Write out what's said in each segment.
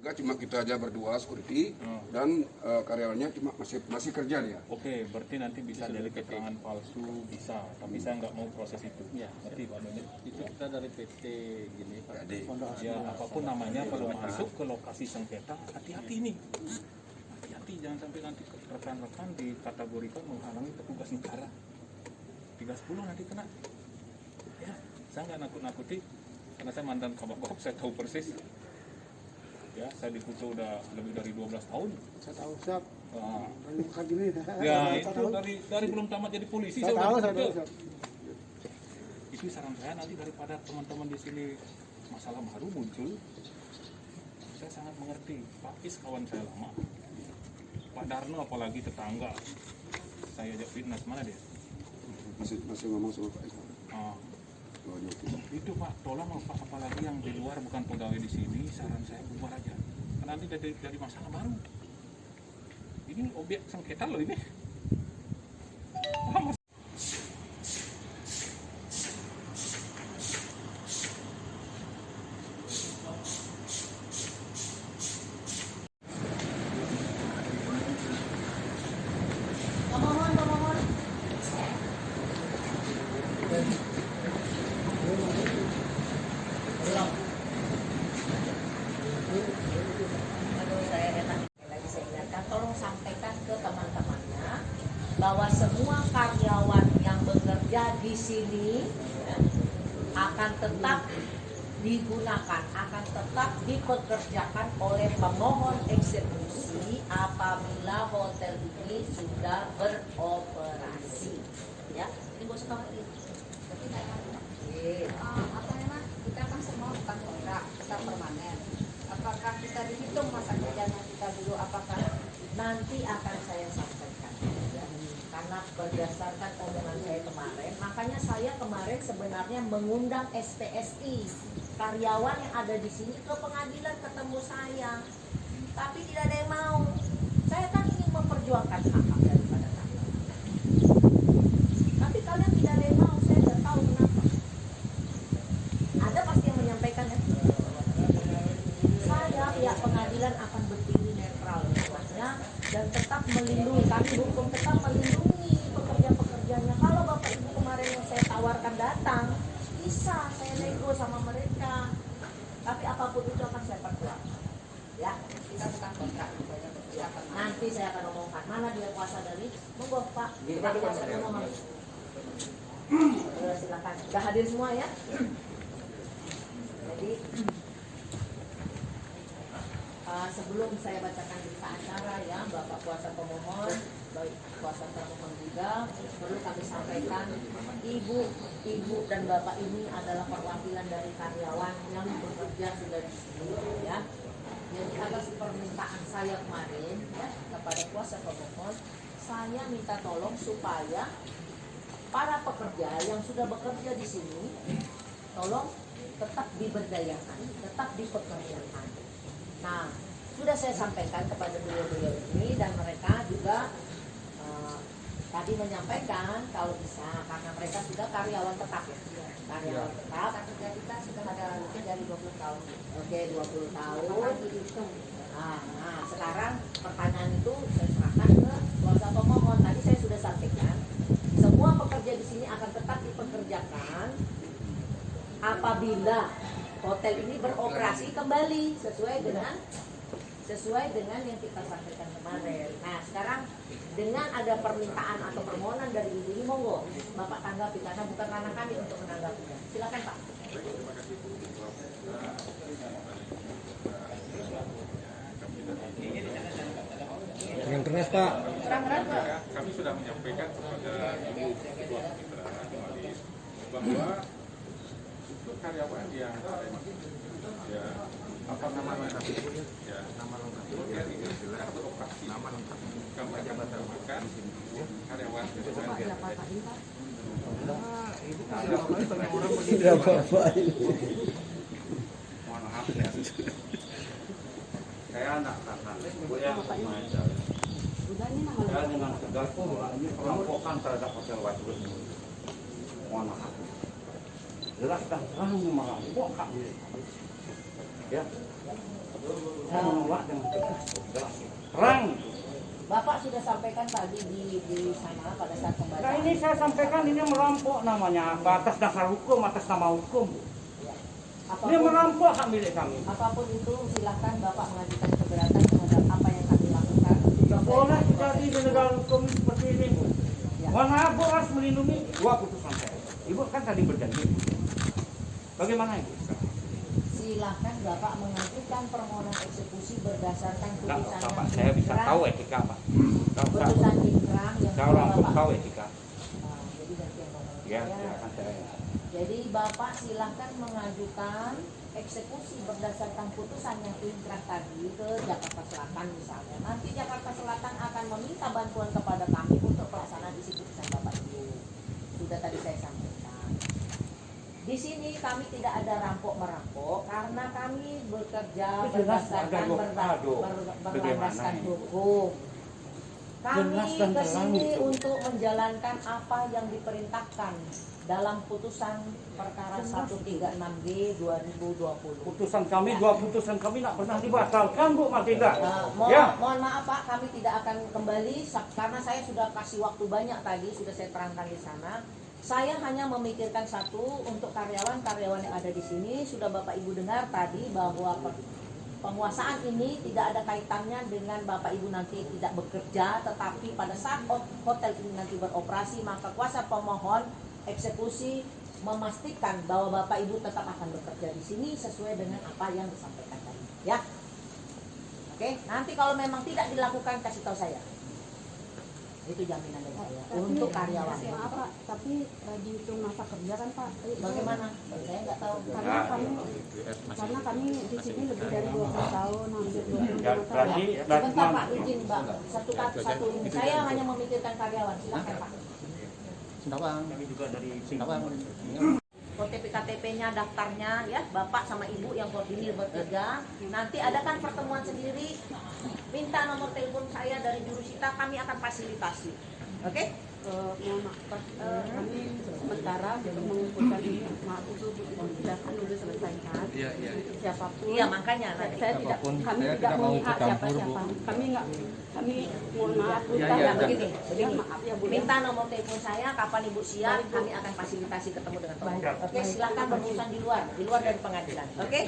Enggak, cuma kita aja berdua security dan karyawannya cuma masih kerja dia. Oke, berarti nanti bisa dari keterangan palsu bisa, tapi saya nggak mau proses itu. Ya, ngerti Pak Doni? Itu kita dari PT gini Pak. Ya, apapun namanya kalau masuk ke lokasi sengketa, hati-hati nih. Hati-hati, jangan sampai nanti rekan-rekan dikategorikan menghalangi petugas negara. 310 nanti kena. Ya, saya nggak nakut-nakuti, karena saya mantan kabak Gop, saya tahu persis. Ya, saya dikutuk udah lebih dari 12 tahun. Saya tahu, siap. Nah, Bukan gini. ya itu dari belum tamat jadi polisi Saya saya tahu, udah saya tahu, dikutuk. siap. Itu saran saya nanti daripada teman-teman di sini masalah baru muncul, saya sangat mengerti. Pak Is kawan saya lama, Pak Darno apalagi tetangga. Saya ajak fitness, mana dia? Masih ngomong sama Pak Irfan. Ah, Oh, itu Pak, tolong Pak, apalagi yang di luar bukan pegawai di sini, saran saya bubar aja. Karena nanti jadi masalah baru. Ini objek sengketa loh ini. Paham, Mas? Lagi saya ingatkan, tolong sampaikan ke teman-temannya bahwa semua karyawan yang bekerja di sini ya, akan tetap digunakan, akan tetap dipekerjakan oleh pemohon eksekusi apabila hotel ini sudah beroperasi. Ya, ini bos kamu ini. Apa memang kita kan semua bukan kontrak, kita permanen. Apakah kita dihitung masa kerjanya kita dulu? Apakah Nanti akan saya sampaikan ya. Karena berdasarkan omongan saya kemarin, makanya saya kemarin sebenarnya mengundang SPSI karyawan yang ada di sini ke pengadilan ketemu saya, tapi tidak ada yang mau. Saya kan ingin memperjuangkan hak daripada karyawan, tapi kalian tidak ada yang mau. Saya tidak tahu kenapa. Ada pasti yang menyampaikan ya. Saya pihak pengadilan akan berdiri netral semuanya dan tetap melindungi, kami hukum tetap melindungi pekerja-pekerjanya. Kalau Bapak Ibu kemarin yang saya tawarkan datang, bisa saya nego sama mereka. Tapi apapun itu akan saya perjuangkan. Ya, kita bukan kontrak, kita permanen. nanti saya akan omongkan mana dia kuasa dari. Monggo Pak, Pak kuasa ngomong. Silakan. Sudah hadir semua ya. Jadi sebelum saya bacakan berita acara ya, Bapak kuasa pemohon, baik kuasa termohon juga perlu kami sampaikan, ibu dan bapak ini adalah perwakilan dari karyawan yang bekerja sudah di sini ya. Jadi atas permintaan saya kemarin ya kepada kuasa pemohon, saya minta tolong supaya para pekerja yang sudah bekerja di sini tolong tetap diberdayakan, tetap dipekerjakan. Nah, sudah saya sampaikan kepada beliau-beliau ini dan mereka juga tadi menyampaikan kalau bisa, karena mereka sudah karyawan tetap ya. Karyawan tetap. Masa kerja kita sudah ada lebih dari 20 tahun. Oke, 20 tahun. Apakah dihitung? Nah, sekarang pertanyaan itu saya serahkan ke kuasa pemohon. Tadi saya sudah sampaikan, semua pekerja di sini akan tetap dipekerjakan apabila hotel ini beroperasi kembali sesuai dengan yang kita sampaikan kemarin. Nah, sekarang dengan ada permintaan atau permohonan dari ibu ini, monggo Bapak tanggapi karena bukan ranah kami untuk menanggapinya. Silakan Pak. Yang keras Pak. Terang-terang Pak. Kami sudah menyampaikan kepada Ibu Ketua Mitra Joalis bahwa untuk karyawan yang ya apa nama lengkap ya nama lengkap yang tidak beroperasi nama lengkap kami akan menambahkan karyawan Tidak apa-apa. Mohon maaf ya. Saya anak kakak, yang saya dengan tegas ini perampokan terhadap hotel Waterloo. Mohon maaf. Jelas dan terang merampok kami. Ya. Saya menolak dengan tegas, jelas, terang. Bapak sudah sampaikan tadi di sana pada saat Nah pembacaan. ini saya sampaikan ini merampok namanya apa, atas dasar hukum, atas nama hukum. Ini merampok hak milik kami. Apapun itu silahkan Bapak mengajukan keberatan terhadap apa yang kami lakukan. Tidak boleh terjadi di negara hukum seperti ini, Bu. Ya. Mohon maaf, Bu, harus melindungi dua putusan saya. Ibu kan tadi berjanji. Bagaimana Ibu? Silahkan Bapak mengajukan permohonan eksekusi berdasarkan Enggak, putusan Bapak, yang saya bisa inkrah. tahu etika, Pak. Putusan inkrah yang Saya sudah langsung Bapak. tahu etika. Jadi ganti yang ngomong Ya, saya. silakan saya. Jadi Bapak silahkan mengajukan eksekusi berdasarkan putusan yang inkrah tadi ke Jakarta Selatan misalnya. Nanti Jakarta Selatan akan meminta bantuan kepada kami untuk pelaksanaan isi putusan Bapak Ibu. Sudah tadi saya sampaikan. Di sini kami tidak ada rampok-merampok karena kami bekerja Itu jelas berdasarkan ada, aduh, berlandaskan bagaimana hukum. Kami Jelas dan ke terang sini itu. untuk menjalankan apa yang diperintahkan dalam putusan perkara 136G 2020. Putusan kami, dua putusan kami tidak pernah dibatalkan, Bu Matilda. Mohon maaf Pak, kami tidak akan kembali karena saya sudah kasih waktu banyak tadi, sudah saya terangkan di sana. Saya hanya memikirkan satu untuk karyawan-karyawan yang ada di sini. Sudah Bapak Ibu dengar tadi bahwa penguasaan ini tidak ada kaitannya dengan Bapak Ibu nanti tidak bekerja, tetapi pada saat hotel ini nanti beroperasi, maka kuasa pemohon eksekusi memastikan bahwa Bapak Ibu tetap akan bekerja di sini sesuai dengan apa yang disampaikan tadi. Ya, oke. Nanti kalau memang tidak dilakukan kasih tahu saya. Itu jaminan dari saya untuk karyawan. Maaf Pak, tapi dihitung masa kerja kan Pak? Bagaimana? Saya nggak tahu. Karena kami di sini lebih dari 20 tahun, hampir 25 Ya, tahun. berarti Sebentar Pak, izin Pak. Satu ini. Saya hanya memikirkan karyawan. Silakan Pak. Kami juga dari Singapura. KTP-nya, daftarnya ya, Bapak sama Ibu yang koordinir bertiga. Nanti adakan pertemuan sendiri. Minta nomor telepon saya dari jurusita, kami akan fasilitasi. Oke? Mohon maaf Pak, kami sementara untuk mengumpulkan ini, maaf itu sudah kan dulu selesaikan. Siapapun. Iya, makanya nanti. Kami tidak mau hak siapa-siapa. Kami mohon maaf. Ya, begini. Maaf ya Bu. Minta nomor telepon saya, kapan Ibu siap, kami akan fasilitasi ketemu dengan Bapak. Oke, silakan berurusan di luar dari pengadilan. Oke?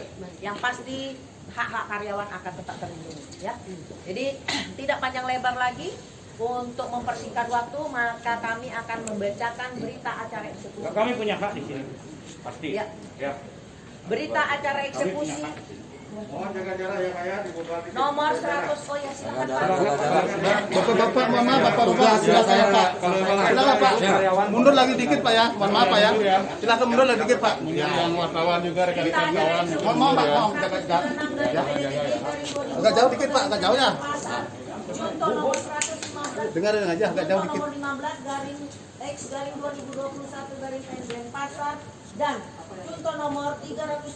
Yang pasti hak-hak karyawan akan tetap terlindungi. Ya. Jadi tidak panjang lebar lagi. Untuk mempersingkat waktu, maka kami akan membacakan berita acara eksekusi. kami punya hak di sini. Pasti. Ya. Ya. Berita acara eksekusi Mohon jaga jarak ya, Pak ya, dibuka dikit. nomor 100. Oh ya, silakan Pak. Bapak-bapak, mohon maaf, bapak-bapak, silakan Pak. Silakan Pak. Mundur lagi dikit Pak ya. Mohon maaf Pak ya. Silakan mundur lagi dikit Pak. Yang wartawan juga Berita acara eksekusi Mohon Pak, mohon. Agak jauh dikit Pak, agak jauh ya. Junto nomor 115. Dengarin aja, agak jauh dikit. Nomor 15 garing X garing 2021 garing PNBN Pasar dan Junto nomor 382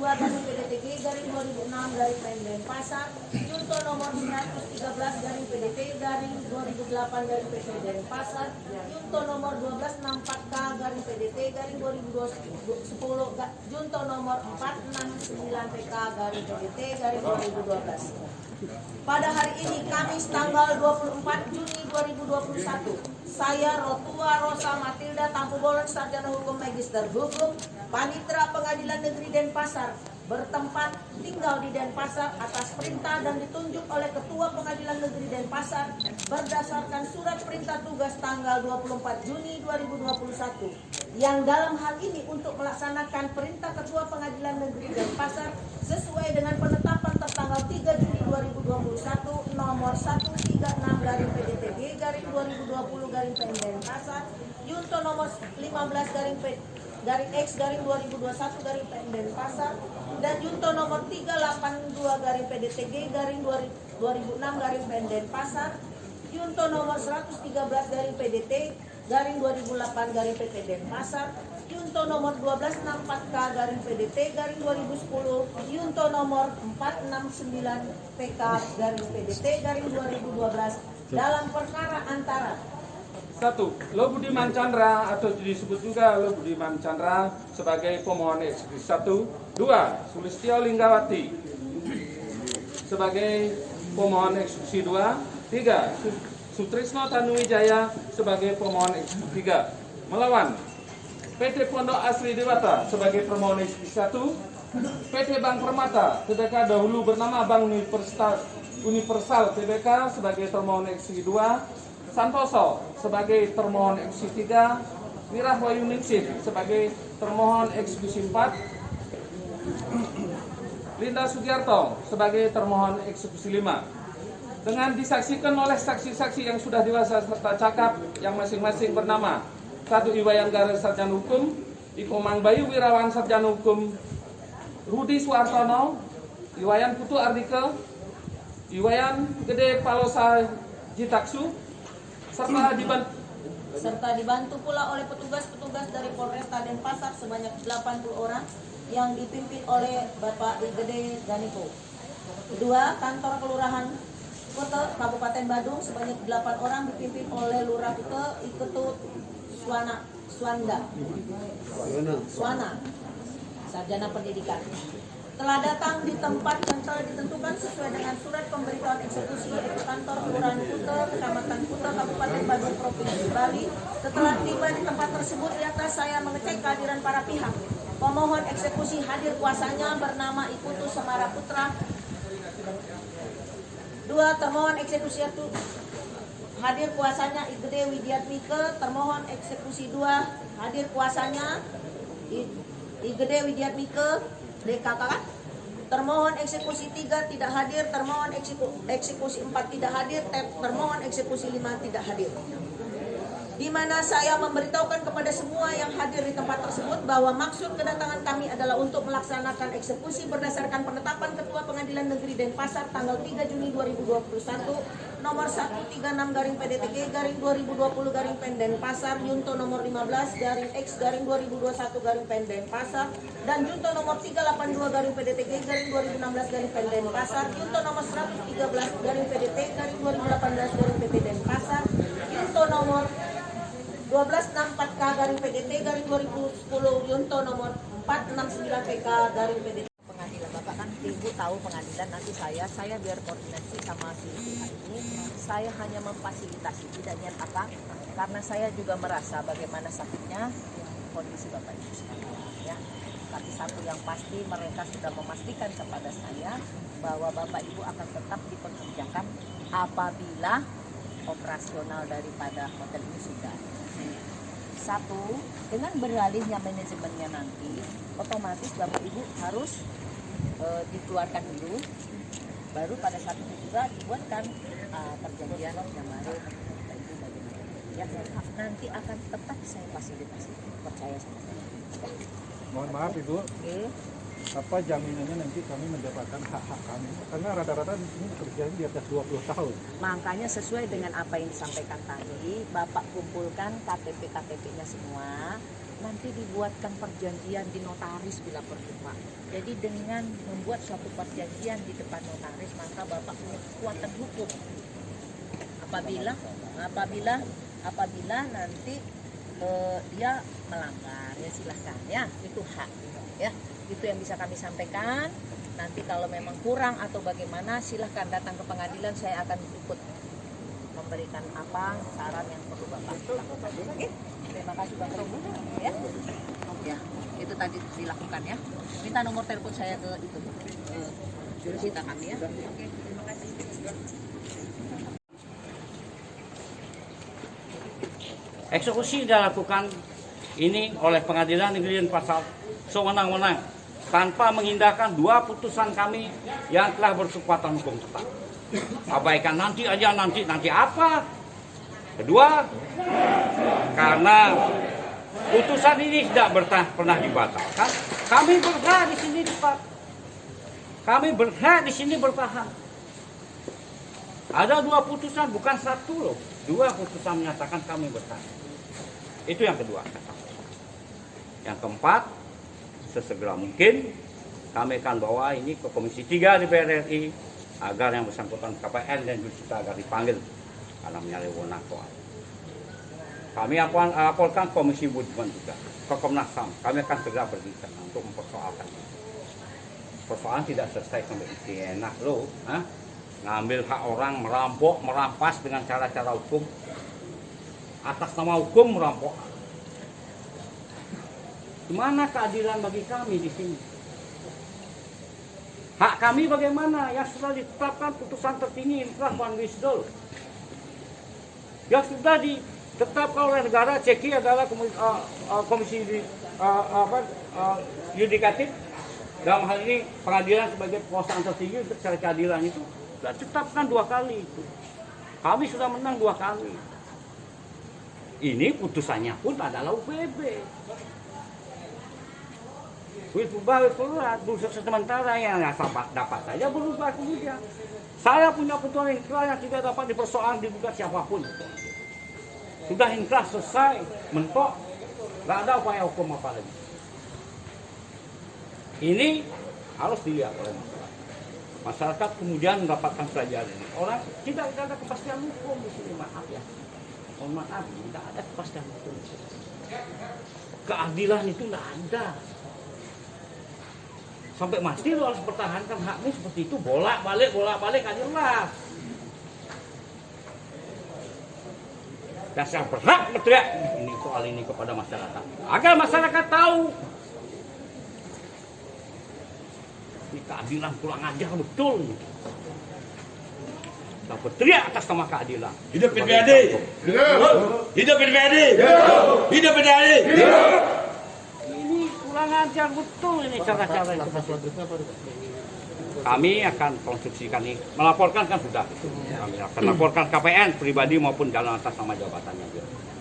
garing PDTG garing 2006 garing PNBN Pasar, Junto nomor 113 garing PDT garing 2008 garing PNBN Pasar, Junto nomor 1264K garing PDT garing 2010, Junto nomor 469PK garing PDT garing 2012. Pada hari ini Kamis tanggal 24 Juni 2021, saya Rotua Rosa Matilda Tampu Bolon, sarjana hukum magister hukum, Panitra Pengadilan Negeri Denpasar, bertempat tinggal di Denpasar atas perintah dan ditunjuk oleh Ketua Pengadilan Negeri Denpasar berdasarkan surat perintah tugas tanggal 24 Juni 2021 yang dalam hal ini untuk melaksanakan perintah Ketua Pengadilan Negeri Denpasar sesuai dengan penetapan tertanggal 3 Juni 2021 nomor 136 garing PDTG garing 2020 garing PNBN Pasar, Junto nomor 15 garing X garing 2021 garing PNBN Pasar, dan Junto nomor 382 garing PDTG garing 2006 garing PNBN Pasar, Junto nomor 113 garing PDT garing 2008 garing PPDN Pasar, Junto nomor 1264K garing PDT garing 2010, Junto nomor 469 PK garing PDT garing 2012 dalam perkara antara 1. Lo Budiman Chandra atau disebut juga Lo Budiman Chandra sebagai pemohon eksekusi 1. 2. Sulistyo Linggawati sebagai pemohon eksekusi 2. 3. Sutrisno Tanuwijaya sebagai pemohon eksekusi 3. Melawan PT Pondok Asri Dewata sebagai pemohon eksekusi 1. PT Bank Permata Tbk dahulu bernama Bank Universal Tbk sebagai termohon eksekusi 2. Santoso sebagai termohon eksekusi 3. Mirah Wayuningsih sebagai termohon eksekusi 4. Linda Sugiarto sebagai termohon eksekusi 5. Dengan disaksikan oleh saksi-saksi yang sudah dewasa serta cakap yang masing-masing bernama 1. Iwayan Garer Sarjana Hukum, Ikomang Bayu Wirawan Sarjana Hukum, Rudi Suartono, Iwayan Putu Ardike, Iwayan Gede Palosa Jitaksu, serta dibantu pula oleh petugas-petugas dari Polresta Denpasar sebanyak 80 orang yang dipimpin oleh Bapak Igede Ganiko. Kedua, kantor kelurahan Kute Kabupaten Badung sebanyak 8 orang dipimpin oleh Lurah Kute Iketut Suwana, sarjana pendidikan. Telah datang di tempat yang telah ditentukan sesuai dengan surat pemberitahuan eksekusi yaitu kantor Kelurahan Kute, Kecamatan Kute, Kabupaten Badung, Provinsi Bali. Setelah tiba di tempat tersebut, di atas saya mengecek kehadiran para pihak. Pemohon eksekusi hadir kuasanya bernama Ikutu Semara Putra. 2. Termohon eksekusi 1 hadir kuasanya Igede Widiatmike. Termohon eksekusi 2 hadir kuasanya Igede Widiatmike DKK. Termohon eksekusi 3 tidak hadir. Termohon eksekusi 4 tidak hadir. Termohon eksekusi 5 tidak hadir. Di mana saya memberitahukan kepada semua yang hadir di tempat tersebut bahwa maksud kedatangan kami adalah untuk melaksanakan eksekusi berdasarkan penetapan Ketua Pengadilan Negeri Denpasar tanggal 3 Juni 2021 nomor 136-PDTG-2020-Pen Denpasar, Junto nomor 15-X-2021-Pen Denpasar, dan Junto nomor 382-PDTG-2016-Pen Denpasar, Junto nomor 113-PDT-2018-PT Denpasar, Junto nomor 1264K-PDT-2010, Junto nomor 469PK-PDT. Pengadilan, Bapak kan Ibu tahu pengadilan, nanti saya biar koordinasi sama si pihak ini. Saya hanya memfasilitasi, tidak niat apa, karena saya juga merasa bagaimana sakitnya kondisi Bapak Ibu sekalian, ya. Tapi satu yang pasti, mereka sudah memastikan kepada saya bahwa Bapak Ibu akan tetap dipekerjakan apabila operasional daripada hotel ini sudah. Satu, dengan beralihnya manajemennya nanti, otomatis Bapak Ibu harus dikeluarkan dulu, baru pada saat itu juga dibuatkan perjanjian yang baru. Ya, nanti akan tetap saya fasilitasi, percaya sama saya. Mohon maaf Ibu, apa jaminannya nanti kami mendapatkan hak-hak kami? Karena rata-rata di sini kerjanya di atas 20 tahun. Makanya sesuai dengan apa yang disampaikan tadi, Bapak kumpulkan KTP-KTP-nya semua, nanti dibuatkan perjanjian di notaris bila perlu, Pak. Jadi dengan membuat suatu perjanjian di depan notaris, maka Bapak punya kekuatan hukum. Apabila nanti dia melanggar, ya silahkan, ya itu hak, ya. Itu yang bisa kami sampaikan. Nanti kalau memang kurang atau bagaimana, silahkan datang ke pengadilan, saya akan ikut memberikan apa saran yang perlu Bapak lakukan. Oke? Terima kasih Bapak Ibu. Ya, itu tadi dilakukan ya. Minta nomor telepon saya ke itu, jurusita kami ya. Oke, terima kasih. Eksekusi dilakukan ini oleh Pengadilan Negeri Denpasar sewenang-wenang tanpa mengindahkan dua putusan kami yang telah berkekuatan hukum tetap. Abaikan nanti aja, nanti apa? Kedua, karena putusan ini tidak pernah dibatalkan, kami berhak di sini tetap. Kami berhak di sini bertahan. Ada dua putusan, bukan satu loh. Dua putusan menyatakan kami bertahan. Itu yang kedua. Yang keempat, sesegera mungkin kami akan bawa ini ke Komisi 3 DPR RI agar yang bersangkutan KPN dan jurusita agar dipanggil karena menyalahi wewenang soal. Kami akan laporkan Komisi Ombudsman juga ke Komnas HAM. Kami akan segera pergi sana untuk mempersoalkan. persoalan tidak selesai sampai itu. Enak lo, ngambil hak orang, merampok, merampas dengan cara-cara hukum, atas nama hukum merampok. Gimana keadilan bagi kami di sini? Hak kami bagaimana? Yang sudah ditetapkan putusan tertinggi inkrah Van Wisdol, yang sudah ditetapkan oleh negara. Ceki adalah komisi yudikatif, dalam hal ini pengadilan sebagai kekuasaan tertinggi untuk cari keadilan itu sudah ditetapkan 2 kali itu. Kami sudah menang 2 kali. Ini putusannya pun adalah UPB. Berubah sementara yang dapat saja berubah kemudian. Saya punya putusan inkrah yang tidak dapat dipersoalkan digugat siapapun. Sudah inkrah selesai, mentok, nggak ada upaya hukum apa lagi. Ini harus dilihat oleh masyarakat. Masyarakat kemudian mendapatkan pelajaran ini. Orang tidak ada kepastian hukum di sini, maaf ya. Mohon maaf, tidak ada kepastian hukum. Keadilan itu nggak ada. Sampai mati lo harus pertahankan hakmu seperti itu, bolak-balik gak jelas. Dan saya berhak berteriak ini soal ini kepada masyarakat, agar masyarakat tahu ini keadilan kurang ajar betul. Kita berteriak atas nama keadilan. Hidup PPAD! Hidup PPAD! Hidup PPAD! Kurang ajar betul ini cara-cara itu. Kami akan konstruksikan ini, melaporkan kan sudah. Kami akan laporkan KPN pribadi maupun jalan atas nama jabatannya.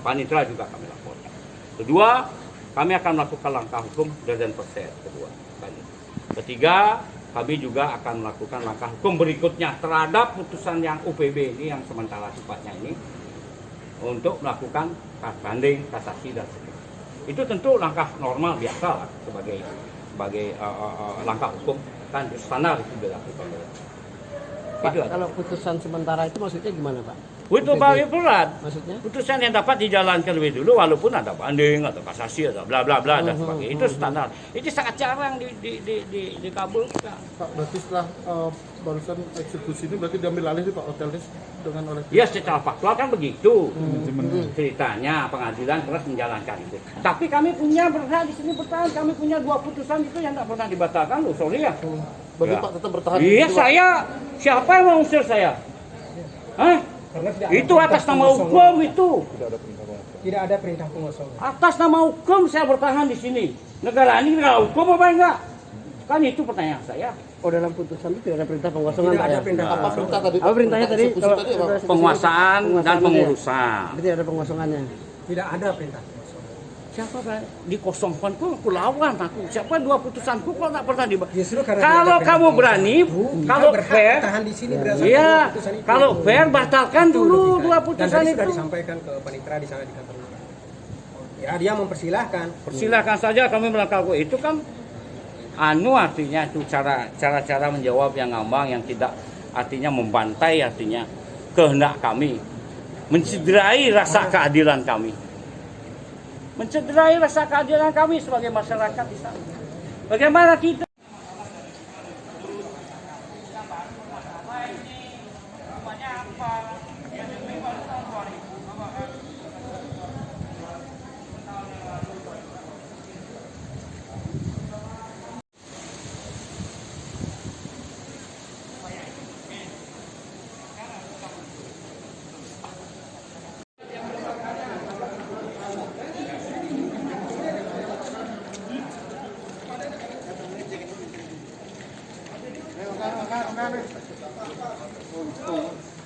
Panitra juga kami laporkan. Kedua, kami akan melakukan langkah hukum dan persen. Ketiga, kami juga akan melakukan langkah hukum berikutnya terhadap putusan yang UPB ini yang sementara sifatnya ini untuk melakukan banding, kasasi dan sebagainya. Itu tentu langkah normal biasa lah sebagai langkah hukum, kan standar itu dilakukan. Pak, kalau putusan sementara itu maksudnya gimana, Pak? Itu berat. Maksudnya? Putusan yang dapat dijalankan lebih dulu walaupun ada banding atau kasasi atau bla bla bla dan sebagainya. Itu standar. Itu sangat jarang dikabulkan. Pak, berarti setelah barusan eksekusi ini berarti diambil alih Pak hotelnya dengan oleh. Ya secara faktual kan begitu. Ceritanya pengadilan terus menjalankan itu. Tapi kami punya berhak di sini bertahan. Kami punya 2 putusan itu yang tidak pernah dibatalkan loh, sorry ya. Berarti Ya. Pak tetap bertahan. Iya saya. Siapa yang mau usir saya? Hah? Itu atas nama hukum itu. Tidak ada perintah pengosongan. Atas nama hukum saya bertahan di sini. Negara ini negara hukum apa enggak? Kan itu pertanyaan saya. Oh, dalam putusan itu tidak ada perintah pengosongan. Tidak ada perintah. Apa perintah tadi? Apa perintahnya tadi? Penguasaan dan pengurusan. Berarti ada pengosongannya. Tidak ada perintah. Siapa dikosongkan kok aku lawan aku. Siapa 2 putusanku kok tak pernah dibahas. Justru karena Kalau kamu berani, kalau fair, tahan di sini berdasarkan iya, putusan itu. kalau fair batalkan dulu 2 Dan putusan tadi itu. sudah disampaikan ke panitera di sana di kantor. Ya, dia mempersilahkan. Persilahkan saja kami melakukan itu kan artinya itu cara menjawab yang ngambang yang tidak artinya membantai artinya kehendak kami, mencederai rasa keadilan kami. Mencederai rasa keadilan kami sebagai masyarakat di sana. Bagaimana kita Enggak.